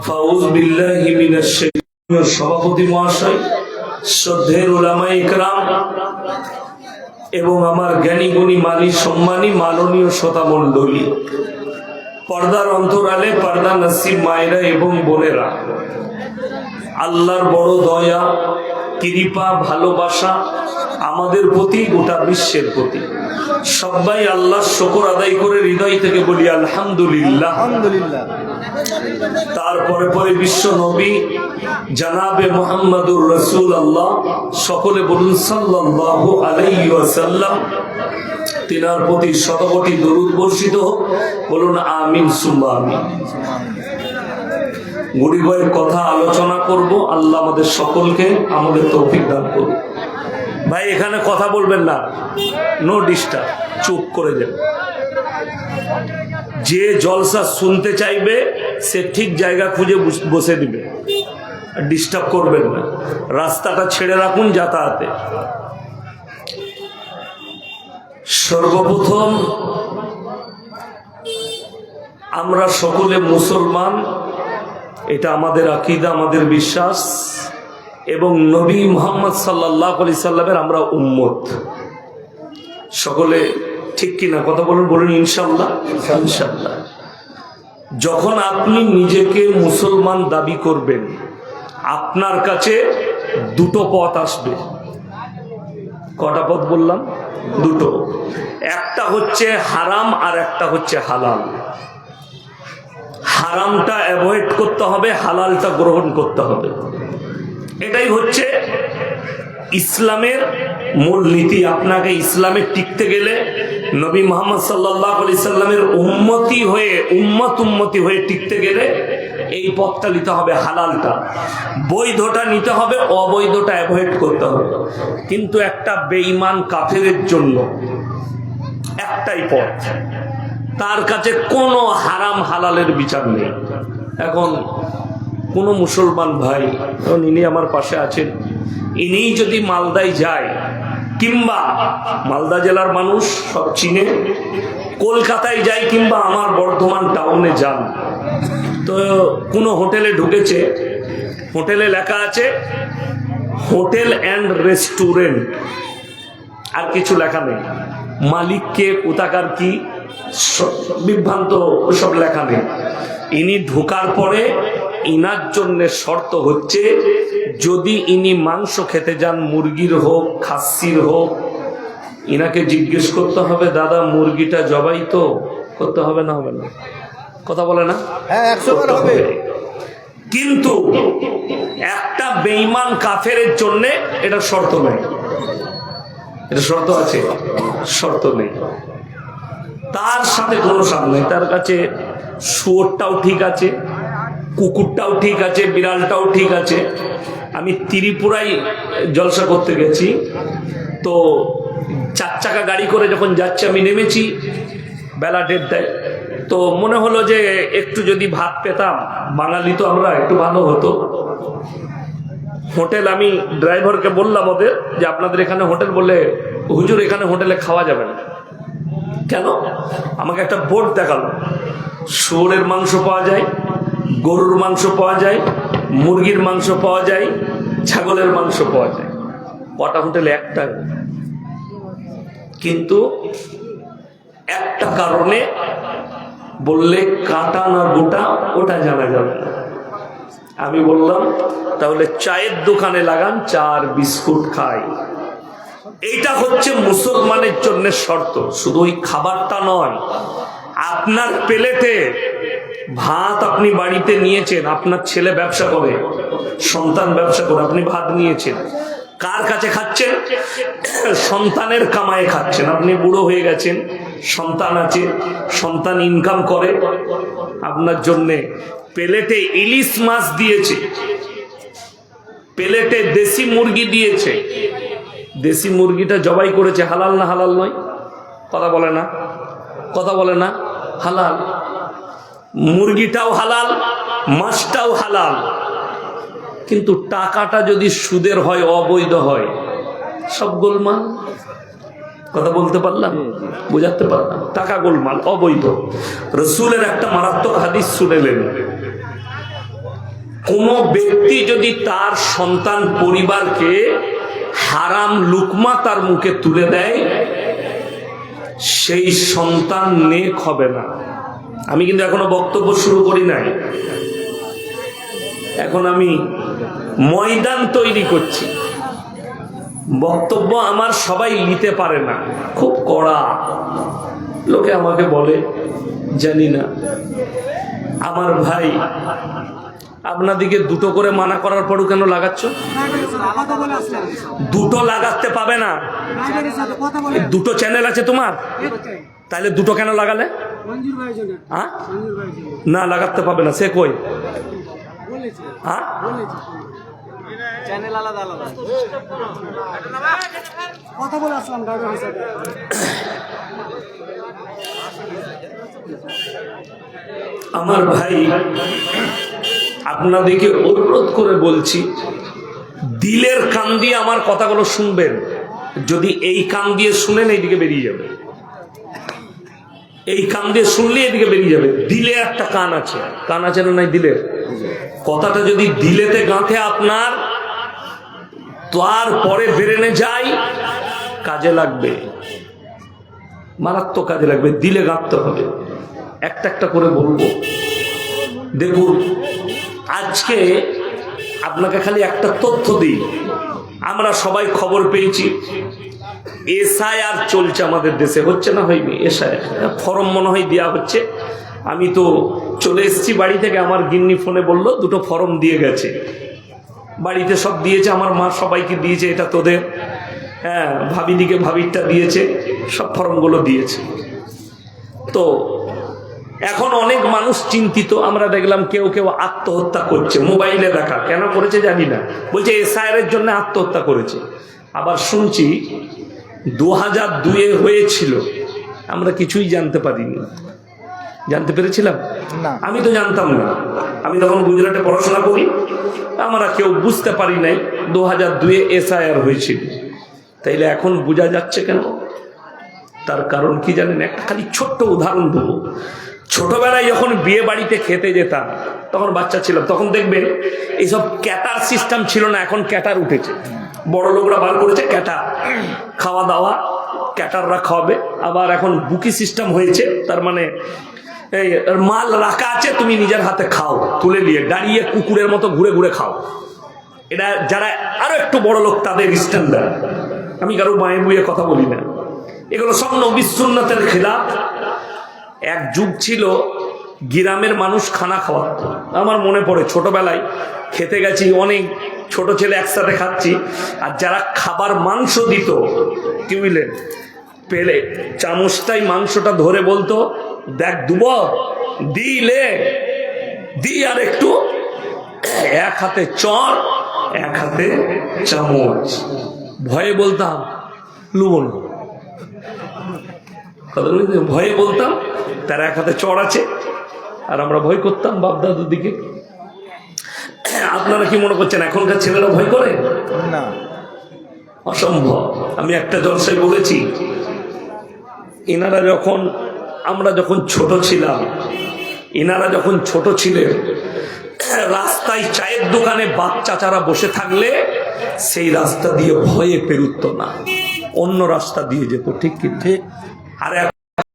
ফাউযু বিল্লাহি মিনাশ শাইতানির সভাপতি মহাশয়, শ্রদ্ধেয় উলামায়ে ইকরাম এবং আমার জ্ঞানী গুণী মানি সম্মানী মাননীয় শ্রোতা মণ্ডলী, পর্দার অন্তরালে পর্দা নসিব মায়েরা এবং বোনেরা, আল্লাহর বড় দয়া, কৃপা, ভালোবাসা আমাদের প্রতি, গোটা বিশ্বের প্রতি। সবাই আল্লাহর শুকর আদায় করে হৃদয় থেকে বলি আলহামদুলিল্লাহ। তারপরে পরে বিশ্ব নবী জনাবে মুহাম্মদুর রাসূলুল্লাহ, সকলে বলুন সাল্লাল্লাহু আলাইহি ওয়াসাল্লাম। তিনার প্রতি শতকোটি দরুদ বর্ষিত হোক, বলুন আমিন সুম্মা আমিন। গরিবের কথা আলোচনা করব, আল্লাহ আমাদের সকলকে আমাদের তৌফিক দান করুন। ভাই এখানে কথা বলবেন না, নো ডিস্টার্ব, চুপ করে যান। যে জলসা শুনতে চাইবে সে ঠিক জায়গা খুঁজে বসে দিবে, ডিস্টার্ব করবেন না। রাস্তাটা ছেড়ে রাখুন যাতায়াতে। সর্বপ্রথম আমরা সকলে মুসলমান, এটা আমাদের আকীদা, আমাদের বিশ্বাস, এবং নবী মুহাম্মদ সাল্লাল্লাহু আলাইহি সাল্লামের আমরা উম্মত। সকলে ঠিক কিনা কথা বলুন, বলুন ইনশাআল্লাহ। ইনশাআল্লাহ। যখন আপনি নিজেকে মুসলমান দাবি করবেন, আপনার কাছে দুটো পথ আসবে। কটা পথ বললাম? দুটো। একটা হচ্ছে হারাম আর একটা হচ্ছে হালাল। হারামটা অ্যাভয়েড করতে হবে, হালালটা গ্রহণ করতে হবে। এটাই হচ্ছে ইসলামের মূলনীতি। আপনাকে ইসলামে টিকতে গেলে নবী মুহাম্মদ সাল্লাল্লাহু আলাইহি সাল্লামের উম্মতি হয়ে টিকতে গেলে এই পথটা নিতে হবে, হালালটা। বৈধটা নিতে হবে, অবৈধটা অ্যাভয়েড করতে হবে। কিন্তু একটা বেঈমান কাফেরের জন্য একটাই পথ, তার কাছে কোনো হারাম হালালের বিচার নেই। এখন কোনো মুসলমান ভাই, ইনি আমার পাশে আছেন, ইনি যদি মালদায় যায়, কিংবা মালদা জেলার মানুষ সব চিনে, কলকাতায় যায় কিংবা আমার বর্ধমান টাউনে যান, তো কোনো হোটেলে ঢুকেছে, হোটেলে লেখা আছে হোটেল অ্যান্ড রেস্টুরেন্ট, আর কিছু লেখা নেই। মালিককে, কোথাকার কি, বিভ্রান্ত, ওসব লেখা নেই। ইনি ঢোকার পরে ইনার জন্য শর্ত হচ্ছে, যদি ইনি মাংস খেতে যান, মুরগির হোক খাসির হোক, ইনাকে জিজ্ঞেস করতে হবে, দাদা মুরগিটা জবাই তো করতে হবে না? হবে না? কথা বলে না? হ্যাঁ, 100বার হবে। কিন্তু একটা বেঈমান কাফেরের জন্য এটা শর্ত নেই। এটা শর্ত আছে? শর্ত নেই। তার সাথে কোনো সাথ নেই। তার কাছে শুয়োরটাও ঠিক আছে, কুকুরটাও ঠিক আছে, বিড়ালটাও ঠিক আছে। আমি ত্রিপুরায় জলসা করতে গেছি, তো 4 চাকা গাড়ি করে যখন যাচ্ছি, আমি নেমেছি বেলা 1:30টায়, তো মনে হলো যে একটু যদি ভাত পেতাম, বাঙালি তো আমরা, একটু ভালো হতো। হোটেল, আমি ড্রাইভারকে বললাম ওদের যে আপনাদের এখানে হোটেল, বলে হুজুর এখানে হোটেলে খাওয়া যাবে না। কেন? আমাকে একটা বোর্ড দেখালো, শুয়োরের মাংস পাওয়া যায়, গরুর মাংস পাওয়া যায়, মুরগির মাংস পাওয়া যায়, ছাগলের মাংস পাওয়া যায়। কটা হোটেলে? একটা। কিন্তু একটা কারণে বললে কাটা না গোটা ওটা জানা যাবে না। আমি বললাম তাহলে চায়ের দোকানে লাগান, চা আর বিস্কুট খাই। এইটা হচ্ছে মুসলমানের জন্য শর্ত। শুধু ওই খাবারটা নয়, আপনার প্লেটে ভাত আপনি বাড়িতে নিয়েছেন, আপনার ছেলে ব্যবসা করে, সন্তান ব্যবসা করে, আপনি ভাত নিয়েছেন, কার কাছে খাচ্ছেন? সন্তানের কামায়ে খাচ্ছেন। আপনি বুড়ো হয়ে গেছেন, সন্তান আছে, সন্তান ইনকাম করে, আপনার জন্যে প্লেটে ইলিশ মাছ দিয়েছে, প্লেটে দেশি মুরগি দিয়েছে। দেশি মুরগিটা জবাই করেছে, হালাল না হালাল নয়? কথা বলে না? কথা বলে না? হালাল। মুরগিটাও হালাল, মাছটাও হালাল। কিন্তু টাকাটা যদি সুদের হয়, অবৈধ হয়, সব গোলমাল। কথা বলতে পারলাম? বুঝাতে পারলাম? টাকা গোলমাল, অবৈধ। রসুলের একটা মারাত্মক হাদিস শুনেলেন, কোন ব্যক্তি যদি তার সন্তান পরিবারকে হারাম লুকমা তার মুখে তুলে দেয়, সেই সন্তান নেক হবে না। আমি কিন্তু এখনো বক্তব্য শুরু করি নাই, এখন আমি ময়দান তৈরি করছি। বক্তব্য আমার সবাই নিতে পারে না, খুব কড়া। লোকে আমাকে বলে, জানি না আমার ভাই আপনাদিকে দুটো করে মানা করার পরও কেন লাগাচ্ছ? দুটো লাগাতে পাবে না। দুটো চ্যানেল আছে তোমার, তাহলে দুটো কেন লাগালে? হ্যাঁ, না লাগাতে পাবে না। সে কই? হ্যাঁ, চ্যানেল আলাদা আলাদা কথা বলে আসলাম ড্রাইভারের সাথে। আমার ভাই আপনাদেরকে অনুরোধ করে বলছি, দিলের কান দিয়ে আমার কথাগুলো শুনবেন। যদি এই কান দিয়ে শুনেন এইদিকে বেরিয়ে যাবে, এই কান দিয়ে শুনলে এদিকে বেরিয়ে যাবে। দিলে একটা কান আছে, কান আছে না নাই? দিলের কথাটা যদি দিলেতে গাঁথে আপনার, তারপরে বেরেনে যাই, কাজে লাগবে, মারাত্মক কাজে লাগবে। দিলে গাঁথতে হবে। একটা একটা করে বলবো। দেখুন, আজকে আপনাকে খালি একটা তথ্য দিই। আমরা সবাই খবর পেয়েছি এসআইআর চলছে আমাদের দেশে, হচ্ছে না হয়নি? এসআইআর ফর্ম মনে হয় দেওয়া হচ্ছে। আমি তো চলে এসেছি বাড়ি থেকে, আমার গিন্নি ফোনে বললো দুটো ফর্ম দিয়ে গেছে, বাড়িতে সব দিয়েছে। আমার মা সবাইকে দিয়েছে, এটা তোদের। হ্যাঁ, ভাবিদিকে ভাবিরটা দিয়েছে, সব ফর্মগুলো দিয়েছে। তো এখন অনেক মানুষ চিন্তিত। আমরা দেখলাম কেউ কেউ আত্মহত্যা করছে, মোবাইলে দেখা। কেন করেছে জানি না, বলছে এসআইআর এর জন্য আত্মহত্যা করেছে। আবার শুনছি 2002-এ হয়েছিল, আমরা কিছুই জানতে পারিনি। জানতে পেরেছিলাম? আমি তো জানতাম না। আমি তখন গুজরাটে পড়াশোনা করি, আমরা কেউ বুঝতে পারি নাই 2002-এ এসআইআর হয়েছিল। তাইলে এখন বোঝা যাচ্ছে কেন? তার কারণ কি জানেন? একটা খালি ছোট্ট উদাহরণ দেবো। ছোটবেলায় যখন বিয়ে বাড়িতে খেতে যেতাম, তখন বাচ্চা ছিলাম, তখন দেখবেন এইসব ক্যাটার সিস্টেম ছিল না, এখন ক্যাটার উঠেছে। বড় লোকরা বার করেছে ক্যাটার, খাওয়া দাওয়া ক্যাটাররা খাওয়াবে। আবার এখন বুকি সিস্টেম হয়েছে, তার মানে এই মাল রাখা আছে, তুমি নিজের হাতে খাও, তুলে নিয়ে দাঁড়িয়ে কুকুরের মতো ঘুরে ঘুরে খাও। এটা যারা আরো একটু বড় লোক তাদের স্ট্যান্ডার্ড। আমি কারো মায়ে বুয়ে কথা বলি না, এগুলো সব নবী সুন্নাতের খেলাফ। এক যুগ ছিল গ্রামের মানুষ খানা খাওয়াতো। আমার মনে পড়ে ছোটবেলায় খেতে গেছি, অনেক ছোট ছেলে একসাথে খাচ্ছি, আর যারা খাবার মাংস দিত, কি বুঝলেন, পেলে চামচটাই মাংসটা ধরে বলতো, দেখ দুব দিলে দি, আর একটু, এক হাতে চর এক হাতে চামচ। ভয়ে বলতাম লুবো না, ভয়ে বলতাম। তার এক হাতে চড় আছে, আর আমরা ভয় করতাম বাপ দাদুর দিকে। আপনারা কি মনে করছেন এখনকার ছেলেরা ভয় করে? না, অসম্ভব। আমি একটা জলসায় বলেছি, এনারা যখন, আমরা যখন ছোট ছিলাম, এনারা যখন ছোট ছিলেন, রাস্তায় চায়ের দোকানে বাচ্চারা বসে থাকলে সেই রাস্তা দিয়ে ভয়ে পেরুত না, অন্য রাস্তা দিয়ে যেত। ঠিক কি ঠিক? আর